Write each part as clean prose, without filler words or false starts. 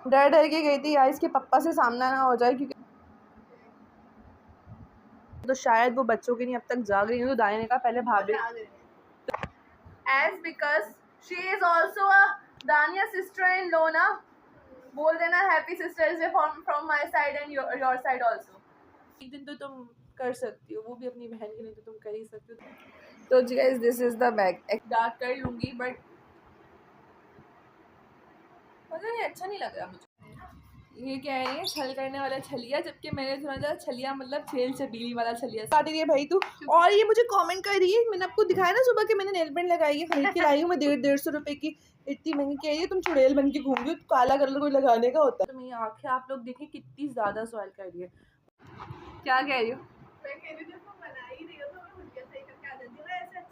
डर डर के गई थी यार इसके पप्पा से सामना ना हो जाए, क्योंकि तो शायद वो बच्चों के नहीं अब तक जाग रही है। तो दानिया ने कहा पहले भाभी as because she is also a Dania sister in law ना, बोल देना happy sisters day from my side and your side also. एक दिन तो तुम कर सकती हो, वो भी अपनी बहन के लिए तो तुम कर ही सकती हो। तो जी guys this is the bag. Dark कर लूंगी बट पता नहीं अच्छा नहीं लग रहा मुझे। ये कह रही है छल करने वाला छलिया, जबकि मैंने सुना था छलिया मतलब छेल छबीली वाला छलिया। काट रही है भाई तू। और ये मुझे कमेंट कर रही है, मैंने आपको दिखाया ना सुबह कि मैंने नेल पेंट लगाई है, खरीद के लाई हूँ मैं 150 रुपए की, इतनी महंगी। कह रही है तुम चुड़ैल बन के घूम रही हो, काला कलर कोई लगाने का होता है। तो मेरी आंखें आप लोग देखिए कितनी ज्यादा सॉइल कर रही है। क्या कह रही हो?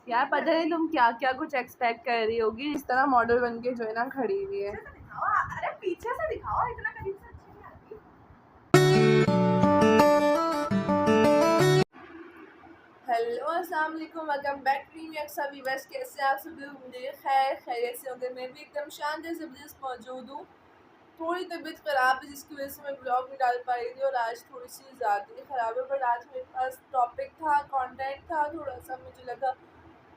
यार पता नहीं तुम क्या क्या कुछ एक्सपेक्ट कर रही होगी, इस तरह मॉडल बन के जो है ना खड़ी हुई है। अरे पीछे से दिखाओ, इतना करीब से अच्छी नहीं आती। हेलो अस्सलाम वालेकुम, वेलकम बैक टू रिएक्ट सभी। बस कैसे आप सभी मुझे खैरियत से होंगे। मैं भी एकदम शांत ज़बरदस्त मौजूद हूँ। थोड़ी तबीयत ख़राब है जिसकी वजह से मैं ब्लॉग नहीं डाल पाई थी, और आज थोड़ी सी ज़्यादा ही ख़राब है। बट आज मेरे पास टॉपिक था, कंटेंट था, थोड़ा सा मुझे लगा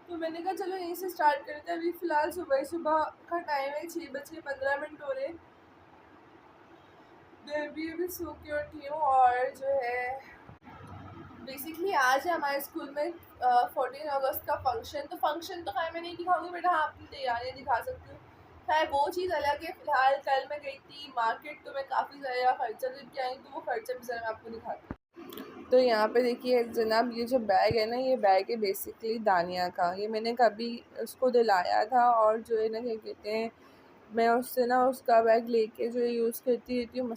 तो मैंने कहा चलो यहीं से स्टार्ट करते हैं। अभी फ़िलहाल सुबह सुबह का टाइम है, 6:15 हो रहे। मैं भी अभी सो के उठी हूँ। और जो है बेसिकली आज है हमारे स्कूल में 14 अगस्त का फंक्शन। तो फंक्शन तो खैर मैं नहीं दिखाऊंगी, बट हाँ अपनी तैयारियाँ दिखा सकती हूँ। खैर वो चीज़ अलग है। फिलहाल कल मैं गई थी मार्केट, तो मैं काफ़ी ज़्यादा खर्चा करके आई, तो वो खर्चा भी ज़रा मैं आपको दिखाती हूँ। तो यहाँ पे देखिए जनाब, ये जो बैग है ना, ये बैग है बेसिकली दानिया का। ये मैंने कभी उसको दिलाया था, और जो है ना क्या कहते हैं, मैं उससे ना उसका बैग लेके जो है यूज़ करती रहती हूँ।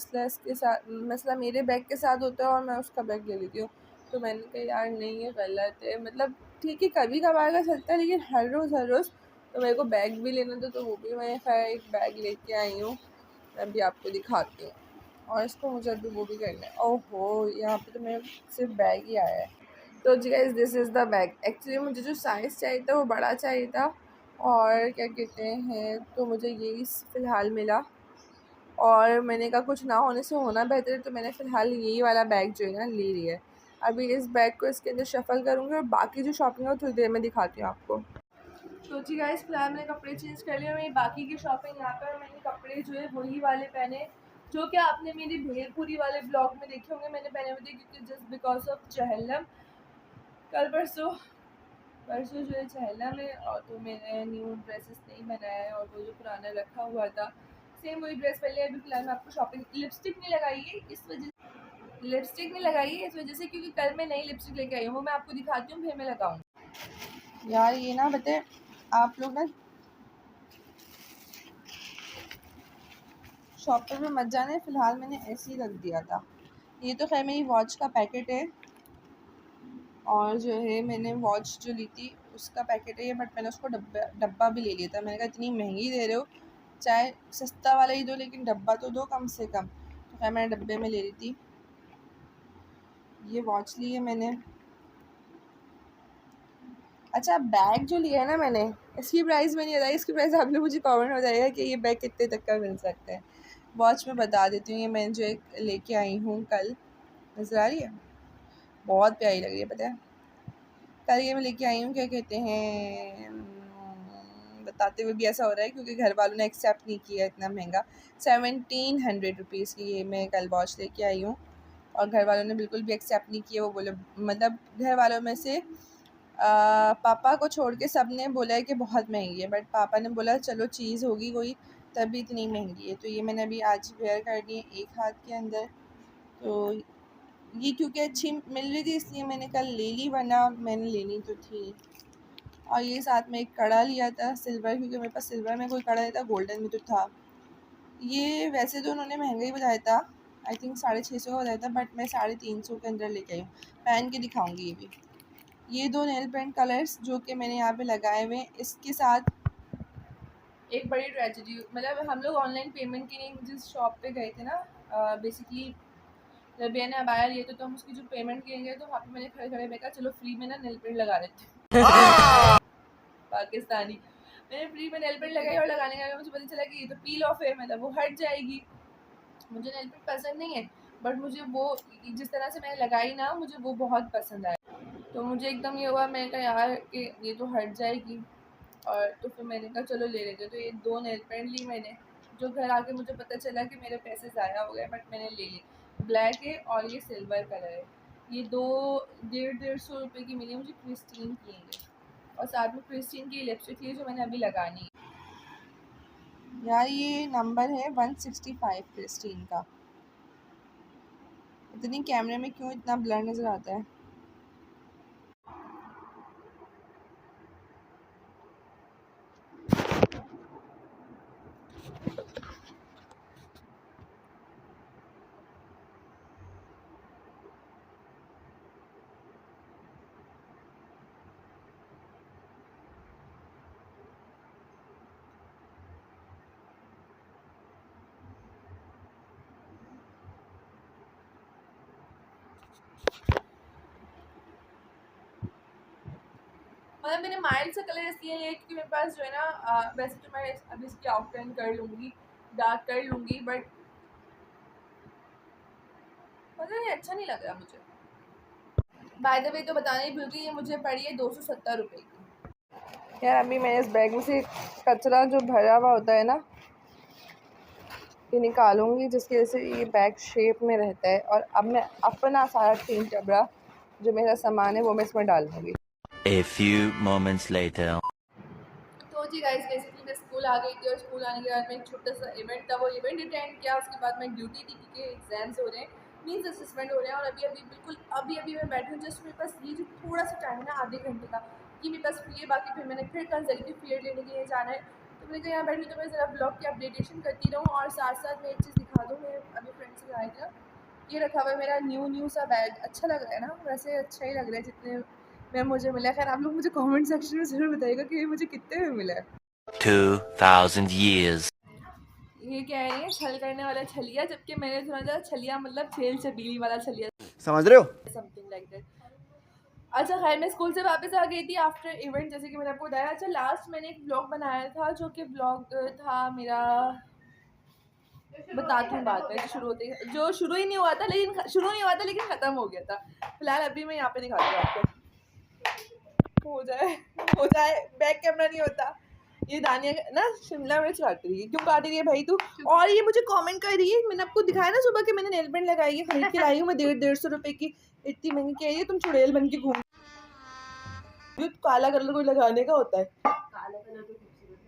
मसला मेरे बैग के साथ होता है और मैं उसका बैग ले लेती हूँ। तो मैंने कहा यार नहीं ये गलत है, मतलब ठीक है कभी कभार का चलता है, लेकिन हर रोज़ तो मेरे को बैग भी लेना था। तो वो भी मैं खैर एक बैग लेके आई हूँ, अभी आपको दिखाती हूँ। और इसको मुझे अभी वो भी करना है। ओहो यहाँ पे तो मेरे सिर्फ बैग ही आया है। तो जी guys this is the bag. Actually मुझे जो साइज़ चाहिए था वो बड़ा चाहिए था, और क्या कहते हैं, तो मुझे यही फ़िलहाल मिला। और मैंने कहा कुछ ना होने से होना बेहतर है, तो मैंने फ़िलहाल यही वाला बैग जो है ना ले लिया है। अभी इस बैग को इसके अंदर शफ़ल करूँगी, और बाकी जो शॉपिंग है वो थोड़ी देर में दिखाती हूँ आपको। तो जी गाइस फिलहाल मैंने कपड़े चेंज कर लिए, मेरी बाकी की शॉपिंग यहाँ पर। मैंने कपड़े जो है वही वाले पहने जो कि आपने मेरी भेलपुरी वाले ब्लॉग में देखे होंगे मैंने पहने हुए थे, क्योंकि जस्ट बिकॉज ऑफ चहलम कल परसों जो है चहला में, और तो मैंने न्यू ड्रेसेस नहीं बनाया है, और वो जो पुराना रखा हुआ था सेम वही ड्रेस पहले। अभी फिलहाल मैं आपको शॉपिंग, लिपस्टिक नहीं लगाई है इस वजह से क्योंकि कल मैं नई लिपस्टिक लेके आई हूँ, वो मैं आपको दिखाती हूँ फिर मैं लगाऊँ। यार ये ना बताए आप लोग ना शॉपर में मत जाने, फ़िलहाल मैंने ऐसे ही रख दिया था। ये तो खैर मेरी वॉच का पैकेट है, और जो है मैंने वॉच जो ली थी उसका पैकेट है ये, बट मैंने उसको डब्बा भी ले लिया था। मैंने कहा इतनी महंगी दे रहे हो, चाहे सस्ता वाला ही दो, लेकिन डब्बा तो दो कम से कम। तो खैर मैंने डब्बे में ले ली थी। ये वॉच ली है मैंने। अच्छा बैग जो लिया है ना मैंने, इसकी प्राइस में नहीं बताई, इसकी प्राइस आप लोग मुझे कमेंट हो जाएगा कि ये बैग कितने तक का मिल सकता है। वॉच में बता देती हूँ, ये मैं जो एक लेके आई हूँ कल, नज़र आ रही है, बहुत प्यारी लग रही है। पता है कल ये मैं लेके आई हूँ, क्या कहते हैं, बताते हुए भी ऐसा हो रहा है क्योंकि घर वालों ने एक्सेप्ट नहीं किया इतना महंगा। 1700 रुपीज़ की ये मैं कल वॉच लेके आई हूँ, और घर वालों ने बिल्कुल भी एक्सेप्ट नहीं किया। वो बोले, मतलब घर वालों में से पापा को छोड़ के सब ने बोला है कि बहुत महंगी है, बट पापा ने बोला चलो चीज़ होगी कोई तभी इतनी महंगी है। तो ये मैंने अभी आज वेयर कर ली है एक हाथ के अंदर। तो ये क्योंकि अच्छी मिल रही थी इसलिए मैंने कल ले ली, वरना मैंने लेनी तो थी। और ये साथ में एक कड़ा लिया था सिल्वर, क्योंकि मेरे पास सिल्वर में कोई कड़ा नहीं था, गोल्डन में तो था। ये वैसे तो उन्होंने महंगा ही बताया था, आई थिंक 650 का बताया था, बट मैं 350 के अंदर लेके आई हूँ। पहन के दिखाऊंगी ये भी। ये दो नेल पेंट कलर्स जो कि मैंने यहाँ पे लगाए हुए हैं, इसके साथ एक बड़ी ट्रेजेडी, मतलब हम लोग ऑनलाइन पेमेंट के लिए जिस शॉप पे गए थे ना, बेसिकली रबिया ने अबाया लिए तो हम उसकी जो पेमेंट किए गए तो वहाँ पे मैंने खड़े खड़े देखा चलो फ्री में ना नेल पेंट लगा देते पाकिस्तानी। मैंने फ्री में नेल पेंट लगाई, और लगाने का मुझे पता चला कि ये तो पील ऑफ है, मतलब वो हट जाएगी। मुझे नेल पेंट पसंद नहीं है, बट मुझे वो जिस तरह से मैंने लगाई ना, मुझे वो बहुत पसंद आया। तो मुझे एकदम ये हुआ, मैंने कहा यार कि ये तो हट जाएगी, और तो फिर मैंने कहा चलो ले लेते। तो ये 2 नेल पेंट ली मैंने, जो घर आके मुझे पता चला कि मेरे पैसे ज़ाया हो गए, बट मैंने ले ली। ब्लैक है और ये सिल्वर कलर है। ये 2 150 रुपये की मिली मुझे, क्रिस्टीन की है ये। और साथ में क्रिस्टीन की लिपस्टिक थी जो मैंने अभी लगानी है। यार ये नंबर है 165 क्रिस्टीन का। इतनी कैमरे में क्यों इतना ब्लर नज़र आता है? मतलब मैंने माइल्ड सा कलर इसलिए लिया क्योंकि मेरे पास जो है ना, वैसे तो मैं अभी इसकी आउटलाइन कर लूँगी, डार्क कर लूँगी, बट पता नहीं अच्छा नहीं लग रहा मुझे। बाय द वे तो बताना ही भूल गई, ये मुझे पड़ी है 270 रुपये की। यार अभी मैंने इस बैग में से कचरा जो भरा हुआ होता है ना, ये निकालूंगी, जिसकी वजह से ये बैग शेप में रहता है। और अब मैं अपना सारा टीन टबरा जो मेरा सामान है वो मैं इसमें डाल दूँगी। A few moments later. तो जी गाइस, बेसिकली मैं स्कूल आ गई थी, और स्कूल आने के बाद में एक छोटा सा इवेंट था, वो इवेंट अटेंड किया। उसके बाद मैं ड्यूटी थी क्योंकि एग्जाम्स हो रहे हैं, मीन्स असेसमेंट हो रहे हैं। और अभी अभी बिल्कुल अभी मैं बैठी हूँ, जस्ट मेरे पास ये जो थोड़ा सा टाइम है ना, आधे घंटे का, कि मेरे पास फ्री है। बाकी फिर मैंने फिर कंजर्वेटिव पीरियड लेने के लिए जाना है। तो मैंने कहा यहाँ बैठी तो मैं ज़रा ब्लॉग की अपडेटेशन करती रहूँ, और साथ साथ मैं एक चीज़ दिखा दूँ। मैं अभी फ्रेंड से आया था, ये रखा हुआ है मेरा न्यू सा बैग। अच्छा लग रहा है ना? वैसे अच्छा ही लग रहा है जितने में मुझे मिला। खैर आप लोग मुझे कमेंट सेक्शन में ज़रूर बताइएगा कि ये मुझे कितने में मिला है। 2000 years. ये कह रही है छल करने वाला छलिया, जबकि मैंने सुना था छलिया मतलब छेल छबीली वाला छलिया, समझ रहे हो? Something like that. अच्छा खैर, मैं स्कूल से वापस आ गई थी आफ्टर इवेंट, जैसे कि मैंने आपको बताया। अच्छा, लास्ट मैंने एक ब्लॉग बनाया था, जो कि ब्लॉग था मेरा, बताती हूँ बाद में, जो शुरू ही नहीं हुआ था, लेकिन ख़त्म हो गया था। फिलहाल अभी मैं यहाँ पे दिखाती हूँ आपको। हो जाए बैक कैमरा नहीं होता। ये दानिया ना शिमला मिर्च काट रही है। क्यों काट रही है भाई तू? और ये मुझे कमेंट कर रही है, मैंने आपको दिखाया ना सुबह कि मैंने नेल पेंट लगाई है, खरीद के लाई हूँ मैं 150 रुपए की। इतनी महंगी कह रही है तुम चुड़ैल बन के घूम। जो काला कलर कोई लगाने का होता है। काला कलर तो खूबसूरत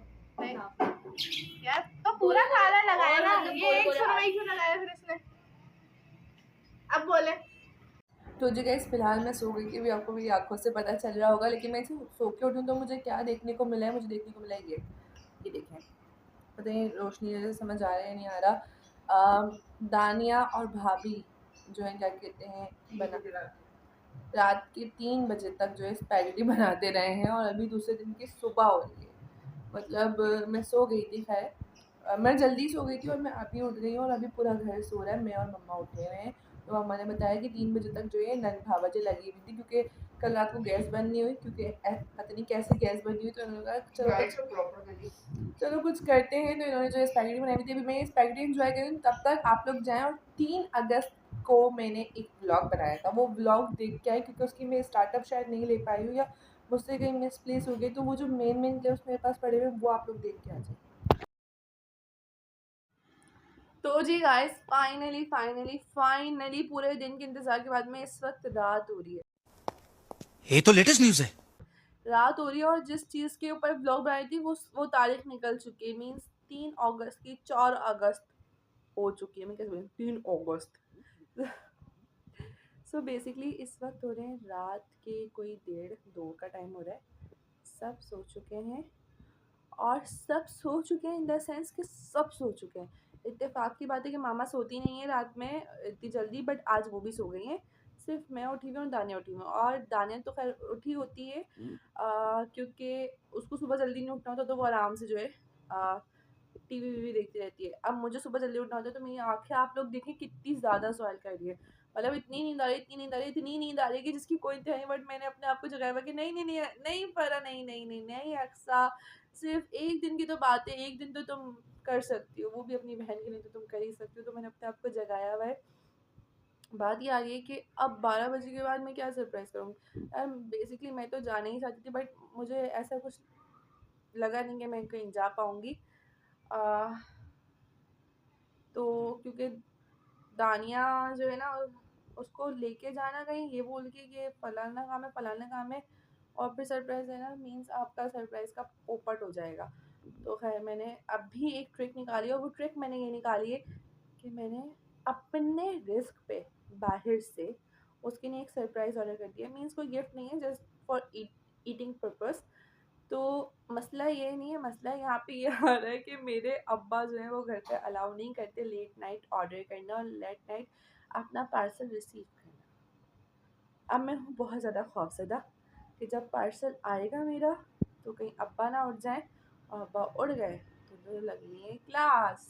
है यार, तो पूरा काला लगाया ना, ये एक सुरमई क्यों लगाया फिर इसने? अब बोले। तो जी गाइस, फिलहाल मैं सो गई थी, अभी आपको मेरी आंखों से पता चल रहा होगा। लेकिन मैं सो के उठूँ तो मुझे क्या देखने को मिला है? मुझे देखने को मिला है ये देखें, पता नहीं रोशनी जैसे समझ आ रहा है नहीं आ रहा। दानिया और भाभी जो है क्या कहते हैं, बना रात के 3 बजे तक जो है स्पैगेटी बनाते रहे हैं, और अभी दूसरे दिन की सुबह हो रही है। मतलब मैं सो गई थी, खैर मैं जल्दी सो गई थी, और मैं अभी उठ गई हूँ, और अभी पूरा घर सो रहा है, मैं और मम्मा उठे हुए हैं। तो मम्मा ने बताया कि 3 बजे तक जो है नल भावजे लगी हुई थी, क्योंकि कल रात को गैस बंद नहीं हुई, क्योंकि पता नहीं कैसे गैस बंद हुई। तो उन्होंने कहा चलो कुछ करते हैं। तो इन्होंने जो स्पैगेटी बनाई हुई थी, अभी मैं स्पैगेटी एंजॉय करूँ, तब तक आप लोग जाएँ। और 3 अगस्त को मैंने एक व्लॉग बनाया था, वो व्लॉग देख के आए, क्योंकि उसकी मैं स्टार्टअप शायद नहीं ले पाई हूँ, या मुझसे कहीं मिसप्लेस हो गई। तो वो जो मेन क्लिप्स मेरे पास पड़े हुए वो आप लोग देख के आ जाए। तो जी गाइस, फाइनली पूरे दिन के इंतजार के बाद में इस वक्त रात हो रही है। ये तो लेटेस्ट न्यूज़ है। रात हो रही है, और जिस चीज़ के ऊपर ब्लॉग बनाई थी वो तारीख निकल चुकी है। मीन्स 3 अगस्त की 4 अगस्त हो चुकी है। मैं कैसे बोलूँ, 3 अगस्त। सो बेसिकली इस वक्त हो रहे हैं रात के कोई 1:30-2 का टाइम हो रहा है। सब सो चुके हैं, और सब सो चुके हैं इन द सेंस कि सब सो चुके हैं। इत्तेफाक की बात है कि मामा सोती नहीं है रात में इतनी जल्दी, बट आज वो भी सो गई हैं। सिर्फ मैं उठी हुई हूँ और दानिया उठी हुई हूँ। और दानिया तो खैर उठी होती है, क्योंकि उसको सुबह जल्दी नहीं उठना होता, तो वो आराम से जो है टीवी वीवी देखती रहती है। अब मुझे सुबह जल्दी उठना होता है, तो मेरी आंखें आप लोग देखें कितनी ज़्यादा सॉइल कर रही है। मतलब इतनी नींद आ रही है कि जिसकी कोई इंतहा नहीं। बट मैंने अपने आप को जगाया कि नहीं परा, नहीं अक्सा, सिर्फ एक दिन की तो बात है, एक दिन तो तुम कर सकती हो, वो भी अपनी बहन के लिए तो तुम कर ही सकती हो। तो मैंने अपने आप को जगाया हुआ है। बात ये आ रही है कि अब 12 बजे के बाद मैं क्या सरप्राइज़ करूँगी। यार बेसिकली मैं तो जाना ही चाहती थी, बट मुझे ऐसा कुछ लगा नहीं कि मैं कहीं जा पाऊँगी। तो क्योंकि दानिया जो है ना, उसको लेके जाना कहीं ये बोल के कि फलाना काम है फलाना काम है, और फिर सरप्राइज़ देना मीन्स आपका सरप्राइज़ का पोपट हो जाएगा। तो खैर मैंने अभी एक ट्रिक निकाली, और वो ट्रिक मैंने ये निकाली है कि मैंने अपने रिस्क पे बाहर से उसके लिए एक सरप्राइज़ ऑर्डर कर दिया। मीन्स कोई गिफ्ट नहीं है, जस्ट फॉर ईटिंग पर्पस। तो मसला ये नहीं है, मसला यहाँ पे ये आ रहा है कि मेरे अब्बा जो है वो घर पे अलाउ नहीं करते लेट नाइट ऑर्डर करना और लेट नाइट अपना पार्सल रिसीव करना। अब मैं हूँ बहुत ज़्यादा खौफज़दा कि जब पार्सल आएगा मेरा तो कहीं अब्बा ना उठ जाए, और अब्बा उड़ गए तो लगनी है क्लास।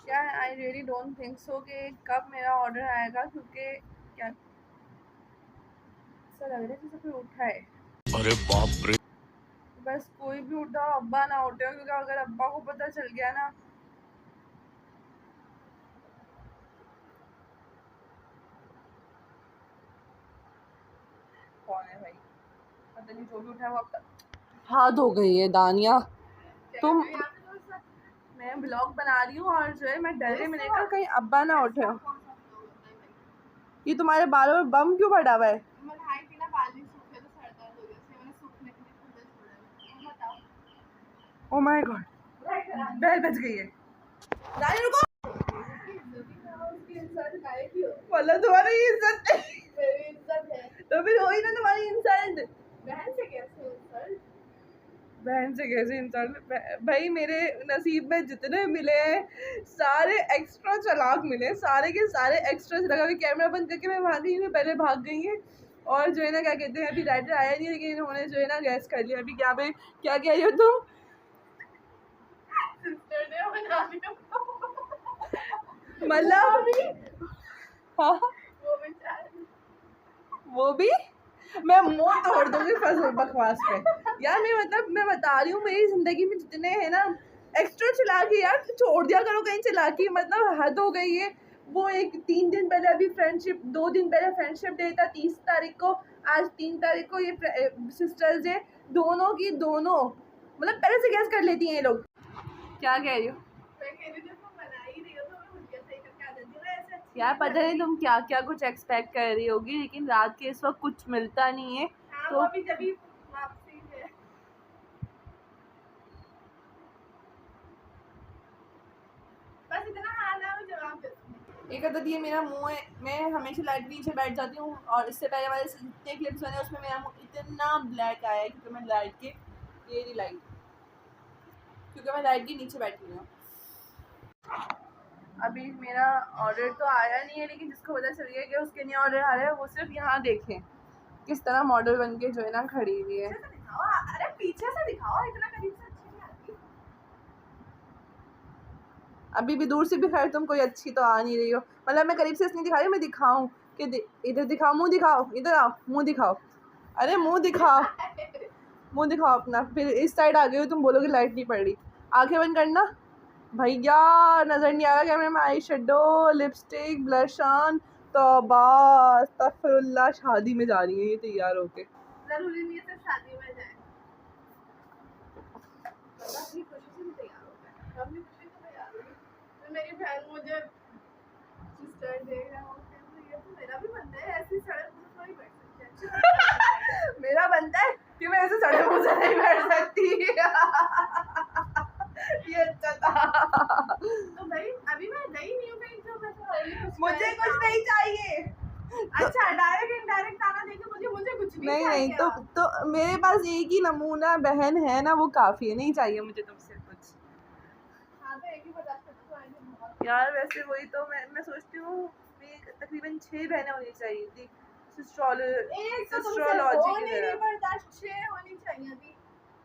क्या I really don't think so कि कब मेरा ऑर्डर आएगा, क्योंकि क्या ऐसा लग रहा है जैसे कोई उठा है। अरे बाप रे। बस कोई भी उठा अब्बा ना उठे, क्योंकि अगर अब्बा को पता चल गया ना, कौन है भाई पता नहीं, जो भी उठा वो अब हाथ हो गई है दानिया तुम। मैं ब्लॉग बना रही हूँ और जो है मैं डर रही, मैंने कहा कहीं अब्बा ना उठे। ये तुम्हारे बालों में बम क्यों पड़ा हुआ है? ओह माय गॉड, बेल बज गई है। दानिया रुको, बोला तुम्हारी इज्जत नहीं। तो फिर वही ना तुम्हारी इंसल्ट। बहन से कैसे इंसल्ट? भाई मेरे नसीब में जितने मिले हैं सारे एक्स्ट्रा चालाक मिले, सारे के सारे एक्स्ट्रा लगा हुआ। कैमरा बंद करके मैं भाग गई हूँ, पहले भाग गई है। और जो है ना क्या कहते हैं, अभी राइटर आया नहीं, लेकिन इन्होंने जो है ना गैस कर लिया। अभी क्या कह रही हो तुम? मतलब हाँ, वो भी मैं मुंह तोड़ दूंगी फजूल बकवास पे। यार मैं बता रही हूँ, मेरी जिंदगी में जितने हैं ना एक्स्ट्रा चालाकी, यार छोड़ दिया करो कहीं चालाकी, मतलब हद हो गई है। वो एक 3 दिन पहले अभी फ्रेंडशिप, 2 दिन पहले फ्रेंडशिप डे था 30 तारीख को, आज 3 तारीख को ये सिस्टर्स डे। दोनों की दोनों मतलब पहले से गैस कर लेती हैं ये लोग। क्या कह रही हो? यार पता नहीं तुम क्या क्या कुछ एक्सपेक्ट कर रही होगी, लेकिन रात के इस वक्त कुछ मिलता नहीं है। हाँ, तो अभी जब वापसी है। बस इतना हाल है, जवाब दे। एक अदद ये मेरा मुंह है, मैं हमेशा लाइट के नीचे बैठ जाती हूँ, और इससे पहले वाले जितने क्लिप्स बने उसमें मेरा मुंह इतना ब्लैक आया है क्योंकि मैं लाइट के क्योंकि मैं लाइट के नीचे बैठी हूँ। अभी मेरा ऑर्डर तो आया नहीं है, लेकिन जिसको पता चल गया कि उसके लिए ऑर्डर आ रहा है वो सिर्फ यहाँ देखें किस तरह मॉडल बन के जो है ना खड़ी हुई है। अरे पीछे से दिखाओ, इतना करीब से अच्छी नहीं आती। अभी भी दूर से भी खैर तुम कोई अच्छी तो आ नहीं रही हो। मतलब मैं करीब से इसलिए दिखा रही हूँ, मैं दिखाऊं कि इधर दिखाओ, मुंह दिखाओ, इधर आओ, मुंह दिखाओ। अरे मुंह दिखाओ, मुंह दिखाओ अपना। फिर इस साइड आ गई हो तुम, बोलोगे लाइट नहीं पड़ रही। आंखें बंद करना भैया, नजर नहीं आ रहा कैमरे में। Eye shadow, lipstick, blush on, तौबा अस्तगफिरुल्लाह। शादी में जा रही है ये तैयार होके। जरूरी नहीं है सिर्फ शादी में जाए, अपनी खुशी से भी तैयार होता है। अपनी खुशी से तैयार होगी। तो मेरी बहन मुझे सिस्टर दे रहा हूँ, ये तो मेरा भी बनता है, ऐसी सड़क पर थोड़ी बैठ सकती है। मेरा बनता है कि मैं ऐसे सड़क पर नहीं बैठ सकती। ये अच्छा था। तो भाई अभी मैं गई नहीं हूँ कहीं, तो मुझे कुछ नहीं चाहिए। अच्छा डायरेक्ट इनडायरेक्ट आना देके मुझे कुछ नहीं चाहिए। नहीं तो मेरे पास एक ही नमूना बहन है ना, वो काफी है, नहीं चाहिए मुझे तुमसे कुछ। हाँ तो एक ही बता यार, वैसे वही तो मैं सोचती हूँ तकरीबन 6 बहनें होनी चाहिए थी सिस्ट्रोलॉजी की तरह। 6 होनी चाहिए थी।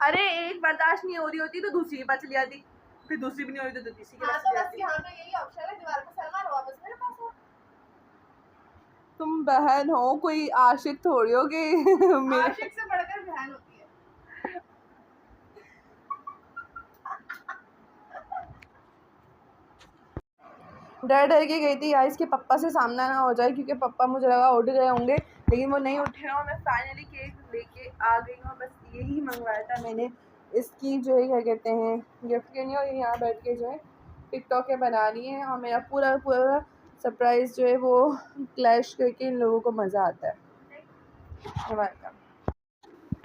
अरे एक बर्दाश्त नहीं हो रही होती तो दूसरी के पास चली जाती, फिर दूसरी भी नहीं हो रही तो तीसरी के पास चली जाती। हाँ तो यही ऑप्शन है, दीवार पर सर मारो, वापस मेरे पास हो। तुम बहन हो, कोई आशिक थोड़ी हो कि आशिक से बढ़कर बहन होती है। डर डर के गई थी यार इसके पप्पा से सामना ना हो जाए, क्योंकि पप्पा मुझे लगा उठ गए होंगे, लेकिन वो नहीं उठे और मैं फाइनली केक लेके आ गई हूँ। बस यही मंगवाया था मैंने इसकी जो है क्या कहते हैं गिफ्ट के लिए, और यहाँ बैठ के जो है टिकटॉक के बना रही है, और मेरा पूरा पूरा सरप्राइज़ जो है वो क्लैश करके इन लोगों को मज़ा आता है।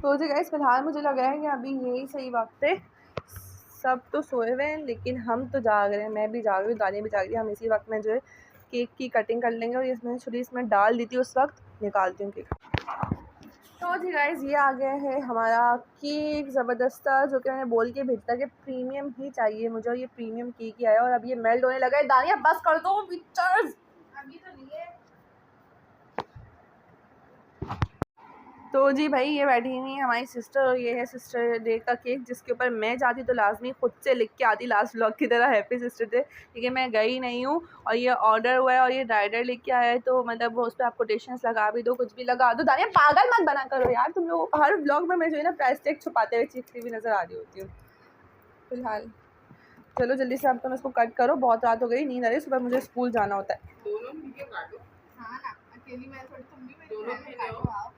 तो जी गाइस फ़िलहाल मुझे लग रहा है कि अभी यही सही वक्त है, सब तो सोए हुए हैं लेकिन हम तो जाग रहे हैं, मैं भी जाग रही हूँ, दानी भी जाग रही है। हम इसी वक्त में जो है केक की कटिंग कर लेंगे, और इसमें छुरी इसमें डाल दी थी उस वक्त, निकालती हूँ केक। तो जी गाइस ये आ गया है हमारा केक ज़बरदस्त, जो कि मैंने बोल के भेजा कि प्रीमियम ही चाहिए मुझे, और ये प्रीमियम केक ही आया, और अब ये मेल्ट होने लगा है। दानिया बस कर दो पिक्चर्स, अभी तो नहीं है। तो जी भाई ये बैठी हुई है हमारी सिस्टर, और ये है सिस्टर डे का केक, जिसके ऊपर मैं जाती तो लाजमी खुद से लिख के आती लास्ट व्लॉग की तरह हैप्पी सिस्टर डे, क्योंकि मैं गई नहीं हूँ, और ये ऑर्डर हुआ है और ये राइडर लेके आया है, तो मतलब वो उस पर आप कोटेशंस लगा भी दो, कुछ भी लगा दो। दानिया पागल मत बना करो यार, तुम लोग हर व्लॉग में मैं जो है ना प्राइस टैग छुपाते हुए चीखती हुई नज़र आ रही होती हूँ। फिलहाल चलो जल्दी से आप तुम इसको कट करो, बहुत रात हो गई, नींद आ रही है, सुबह मुझे स्कूल जाना होता है। दोनों मिलके काटो। हाँ ना, अकेली मैं थोड़ी, तुम भी मेरी दोनों बहन मिले हो। काटो।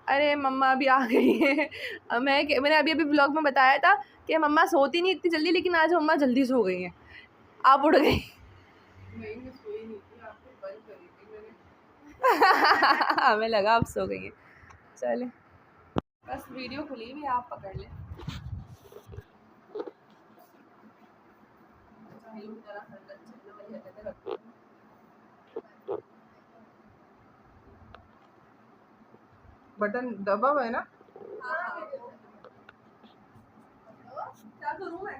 अरे मम्मा अभी आ गई है। मैंने अभी अभी ब्लॉग में बताया था कि मम्मा सोती नहीं इतनी जल्दी, लेकिन आज मम्मा जल्दी सो गई हैं, आप उठ गई। नहीं मैं सोई नहीं थी, आपको बंद करी थी मैंने। हमें लगा आप सो गई हैं। चले बस वीडियो खुली हुई, आप पकड़ लें। बटन दबा हुआ है ना? क्या करूँ मैं?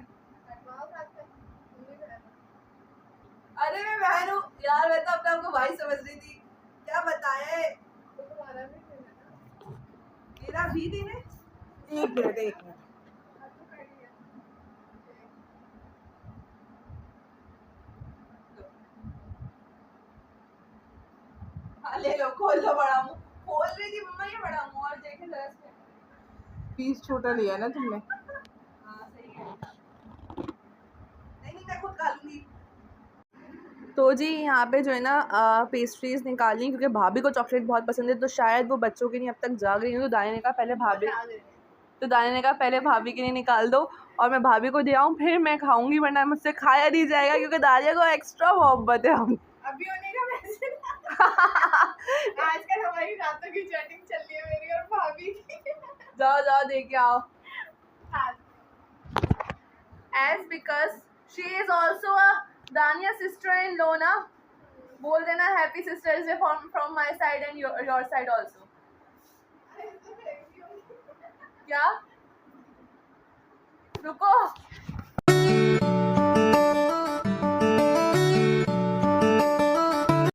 अरे मैं बहन हूँ यार, मैं तो अपने आपको भाई समझ रही थी, क्या बताए। मेरा भी दिन है। एक मिनट। हाँ ले लो, खोल लो बड़ा मुँह, खोल रही थी मम्मा ये बड़ा मुँह, और देखे जरा इसमें। पीस छोटा लिया ना तुमने? हाँ सही है। नहीं मैं खुद खा लूँगी। तो जी यहाँ पे जो है ना पेस्ट्रीज़ निकाली, क्योंकि भाभी को चॉकलेट बहुत पसंद है, तो शायद वो बच्चों के लिए अब तक जाग रही हूँ, तो दाने ने कहा पहले भाभी के लिए निकाल दो, और मैं भाभी को दे आऊँ फिर मैं खाऊंगी, वरना मुझसे खाया नहीं जाएगा, क्योंकि दानिया को एक्स्ट्रा मोहब्बत है हम। अभी होने का मैसेज। आजकल हमारी रातों की चैटिंग चल रही है मेरी और भाभी की। जाओ जाओ दे के आओ। As because she is also a Dania sister-in-law ना, बोल देना happy sisters day from my side and your side also। क्या? रुको